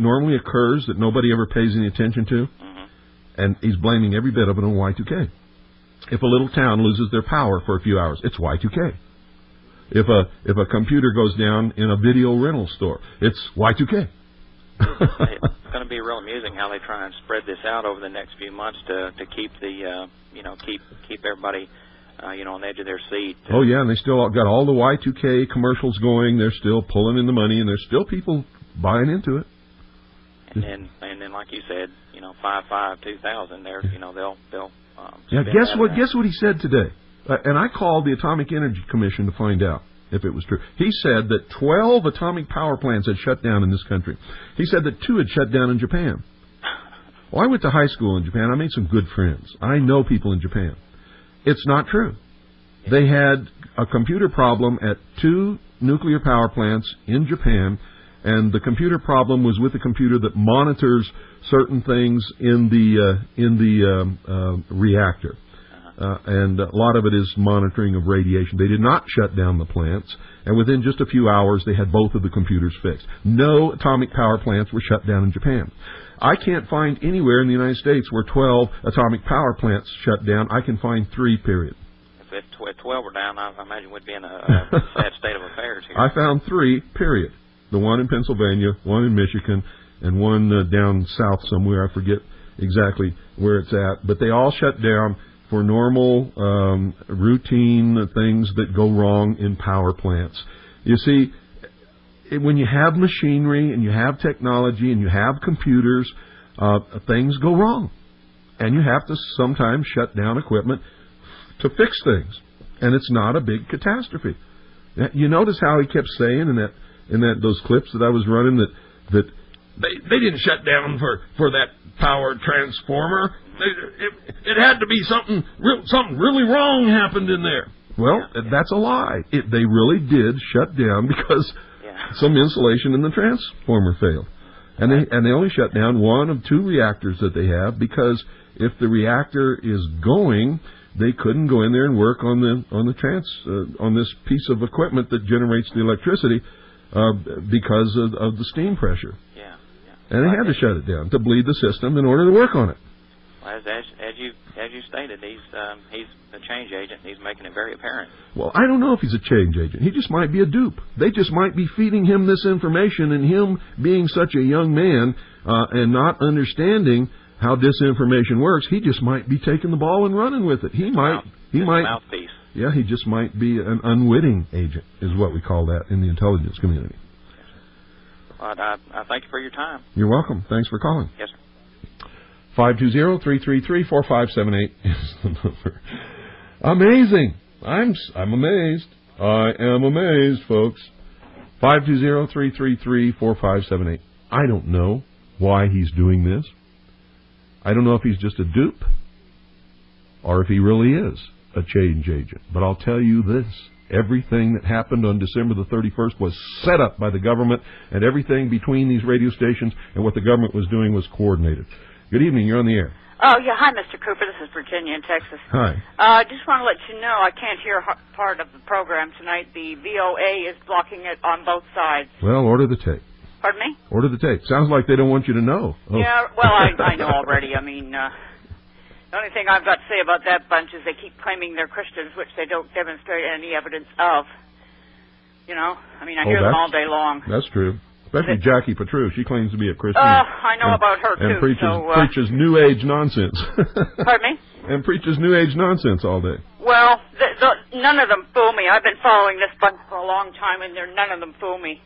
that normally occurs that nobody ever pays any attention to, and he's blaming every bit of it on Y2K. If a little town loses their power for a few hours, it's Y2K. If a computer goes down in a video rental store, it's Y2K. It's going to be real amusing how they try and spread this out over the next few months to keep the keep everybody on the edge of their seat. Oh yeah, and they still got all the Y2K commercials going. They're still pulling in the money, and there's still people buying into it. And then like you said, 2000, they're they'll yeah. Guess what he said today? And I called the Atomic Energy Commission to find out if it was true. He said that 12 atomic power plants had shut down in this country. He said that 2 had shut down in Japan. Well, I went to high school in Japan. I made some good friends. I know people in Japan. It's not true. They had a computer problem at 2 nuclear power plants in Japan, and the computer problem was with the computer that monitors certain things in the reactor. And a lot of it is monitoring of radiation. They did not shut down the plants, and within just a few hours, they had both of the computers fixed. No atomic power plants were shut down in Japan. I can't find anywhere in the United States where 12 atomic power plants shut down. I can find 3, period. If 12 were down, I imagine we'd be in a sad state of affairs here. I found 3, period. The one in Pennsylvania, one in Michigan, and one down south somewhere. I forget exactly where it's at. But they all shut down for normal, routine things that go wrong in power plants. You see, when you have machinery and you have technology and you have computers, things go wrong. And you have to sometimes shut down equipment to fix things. And it's not a big catastrophe. You notice how he kept saying in those clips that I was running that they didn't shut down for that power transformer. It had to be something really wrong happened in there. Well, that's a lie. They really did shut down because some insulation in the transformer failed. And they only shut down 1 of 2 reactors that they have, because if the reactor is going, they couldn't go in there and work on this piece of equipment that generates the electricity because of the steam pressure. And they had to shut it down to bleed the system in order to work on it. Well, as you stated, he's a change agent, and he's making it very apparent. Well, I don't know if he's a change agent. He just might be a dupe. They just might be feeding him this information, and him being such a young man and not understanding how disinformation works, he just might be taking the ball and running with it. He might mouthpiece. Yeah, he just might be an unwitting agent, is what we call that in the intelligence community. Well, I thank you for your time. You're welcome. Thanks for calling. Yes, sir. 520-333-4578 is the number. Amazing. I'm amazed. I am amazed, folks. 520-333-4578. I don't know why he's doing this. I don't know if he's just a dupe or if he really is a change agent. But I'll tell you this. Everything that happened on December the 31st was set up by the government, and everything between these radio stations and what the government was doing was coordinated. Good evening. You're on the air. Oh, yeah. Hi, Mr. Cooper. This is Virginia in Texas. Hi. I just want to let you know I can't hear part of the program tonight. The VOA is blocking it on both sides. Well, order the tape. Pardon me? Order the tape. Sounds like they don't want you to know. Oh. Yeah, well, I know already. I mean, the only thing I've got to say about that bunch is they keep claiming they're Christians, which they don't demonstrate any evidence of. I mean, I hear them all day long. That's true. Especially Jackie Petru. She claims to be a Christian. I know about her, too. And preaches New Age nonsense. Pardon me? And preaches New Age nonsense all day. Well, none of them fool me. I've been following this bunch for a long time, and none of them fool me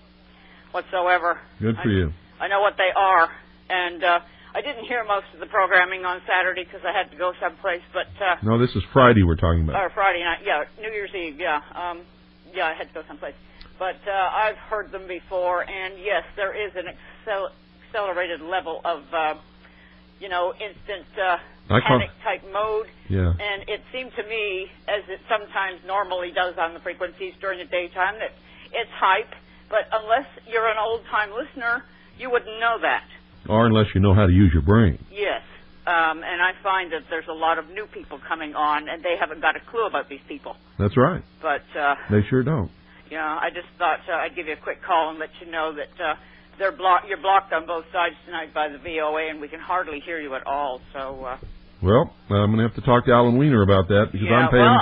whatsoever. Good for you. I know what they are. And I didn't hear most of the programming on Saturday because I had to go someplace. But no, this is Friday we're talking about. Or Friday night, yeah. New Year's Eve, yeah. I had to go someplace. But I've heard them before, and yes, there is an accelerated level of, instant panic-type mode. Yeah. And it seemed to me, as it sometimes normally does on the frequencies during the daytime, that it's hype. But unless you're an old-time listener, you wouldn't know that. Or unless you know how to use your brain. Yes. And I find that there's a lot of new people coming on, and they haven't got a clue about these people. That's right. But they sure don't. I just thought I'd give you a quick call and let you know that you're blocked on both sides tonight by the VOA, and we can hardly hear you at all. So. Well, I'm going to have to talk to Alan Weiner about that because yeah, I'm paying. Well,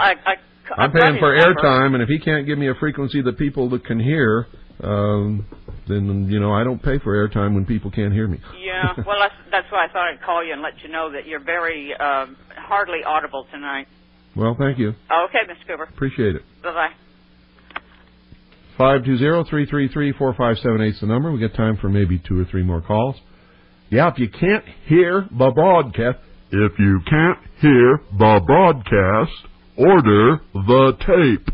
I'm paying for airtime, and if he can't give me a frequency that people that can hear, then I don't pay for airtime when people can't hear me. Yeah, well, that's why I thought I'd call you and let you know that you're very hardly audible tonight. Well, thank you. Okay, Mr. Cooper. Appreciate it. Bye-bye. 520-333-4578 is the number. We got time for maybe 2 or 3 more calls. Yeah, if you can't hear the broadcast, order the tape.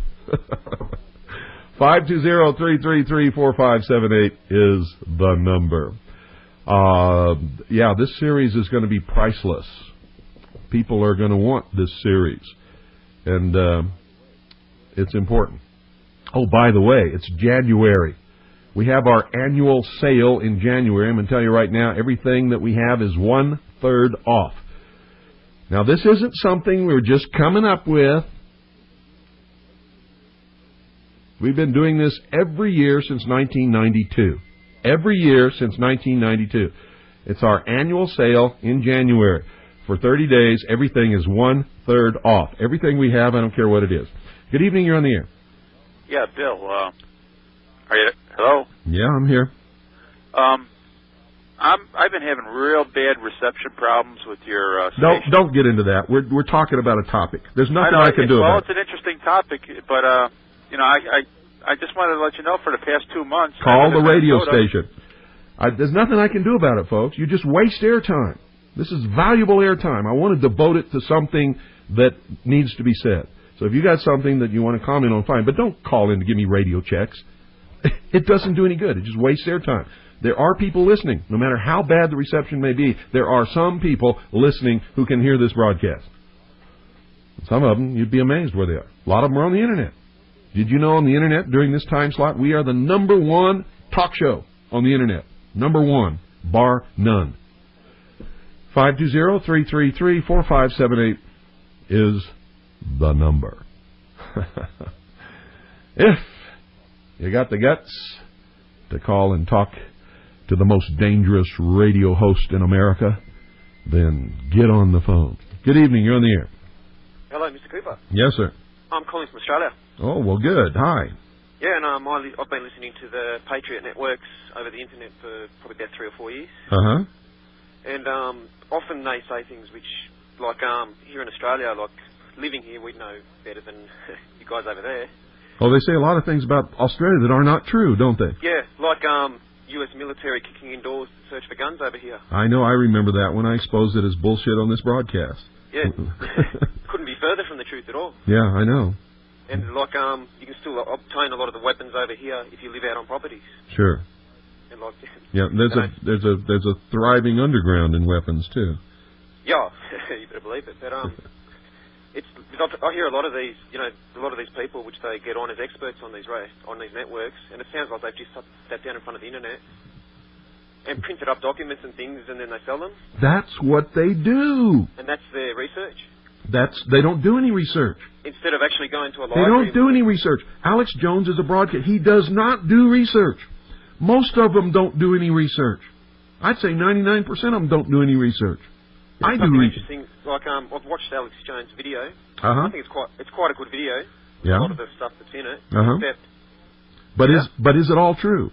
520-333-4578 is the number. Yeah, this series is going to be priceless. People are going to want this series. And it's important. Oh, by the way, it's January. We have our annual sale in January. I'm going to tell you right now, everything that we have is 1/3 off. Now, this isn't something we're just coming up with. We've been doing this every year since 1992. Every year since 1992. It's our annual sale in January. For 30 days, everything is 1/3 off. Everything we have, I don't care what it is. Good evening, you're on the air. Yeah, Bill. Are you? Hello? Yeah, I'm here. I've been having real bad reception problems with your station. Don't get into that. We're talking about a topic. There's nothing I can do about it. Well, it's an interesting topic, but I just wanted to let you know for the past 2 months. Call the radio station. There's nothing I can do about it, folks. You just waste airtime. This is valuable airtime. I want to devote it to something that needs to be said. So if you got something that you want to comment on, fine. But don't call in to give me radio checks. It doesn't do any good. It just wastes airtime. There are people listening. No matter how bad the reception may be, there are some people listening who can hear this broadcast. Some of them, you'd be amazed where they are. A lot of them are on the Internet. Did you know on the Internet, during this time slot, we are the #1 talk show on the Internet. #1, bar none. 520-333-4578 is the number. If you got the guts to call and talk to the most dangerous radio host in America, then get on the phone. Good evening, you're on the air. Hello, Mr. Cooper. Yes, sir. I'm calling from Australia. Oh, well, good. Hi. Yeah, and I've been listening to the Patriot networks over the Internet for probably about 3 or 4 years. Uh-huh. And often they say things which, like here in Australia, like living here, we know better than you guys over there. Oh, they say a lot of things about Australia that are not true, don't they? Yeah, like U.S. military kicking indoors to search for guns over here. I know, I remember that when I exposed it as bullshit on this broadcast. Yeah, couldn't be further from the truth at all. Yeah, I know. And like you can still obtain a lot of the weapons over here if you live out on properties. Sure. And like, yeah, there's a thriving underground in weapons too. Yeah, you better believe it. But I hear a lot of these, a lot of these people which they get on as experts on these networks, and it sounds like they've just sat down in front of the Internet and printed up documents and things, and then they sell them. That's what they do. And that's their research. They don't do any research. Instead of actually going to a library. They don't do any research. Alex Jones is a broadcast. He does not do research. Most of them don't do any research. I'd say 99% of them don't do any research. I do interesting. Like I've watched Alex Jones' video. Uh-huh. I think it's quite a good video. Yeah. A lot of the stuff that's in it. Uh-huh. But is it all true?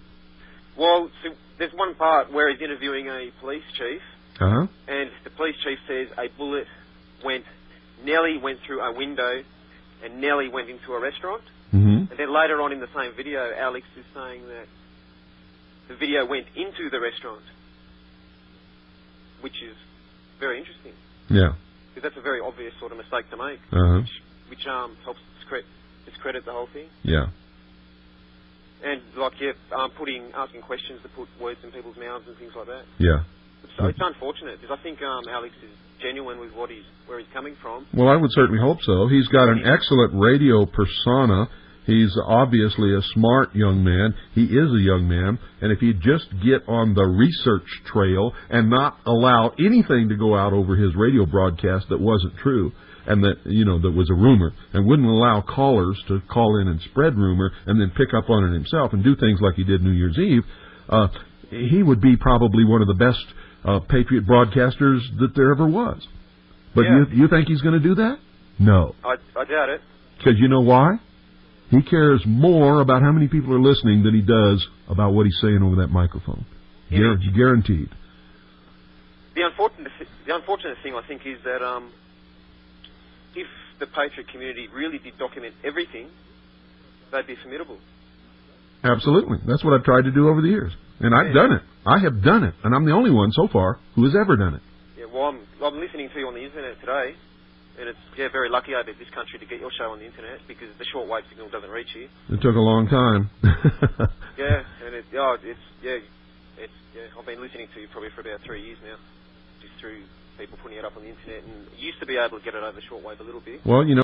Well, so there's one part where he's interviewing a police chief. Uh-huh. And the police chief says a bullet nearly went through a window and nearly went into a restaurant. Mm-hmm. And then later on in the same video, Alex is saying that the video went into the restaurant, which is very interesting. Yeah. Because that's a very obvious sort of mistake to make, uh-huh. which helps discredit the whole thing. Yeah. And asking questions to put words in people's mouths and things like that. Yeah. So it's unfortunate because I think Alex is genuine with where he's coming from. Well, I would certainly hope so. He's got an excellent radio persona. He's obviously a smart young man. He is a young man. And if he'd just get on the research trail and not allow anything to go out over his radio broadcast that wasn't true and that was a rumor, and wouldn't allow callers to call in and spread rumor and then pick up on it himself and do things like he did New Year's Eve, he would be probably one of the best Patriot broadcasters that there ever was. But you think he's going to do that? No. I doubt it. Because you know why? He cares more about how many people are listening than he does about what he's saying over that microphone. Guaranteed. The unfortunate thing, I think, is that if the Patriot community really did document everything, they'd be formidable. Absolutely. That's what I've tried to do over the years. And I've done it. I have done it. And I'm the only one so far who has ever done it. Yeah, well, I'm listening to you on the internet today, and it's very lucky out of this country to get your show on the internet because the shortwave signal doesn't reach you. It took a long time. I've been listening to you probably for about 3 years now, just through people putting it up on the internet, and used to be able to get it over the shortwave a little bit. Well, you know.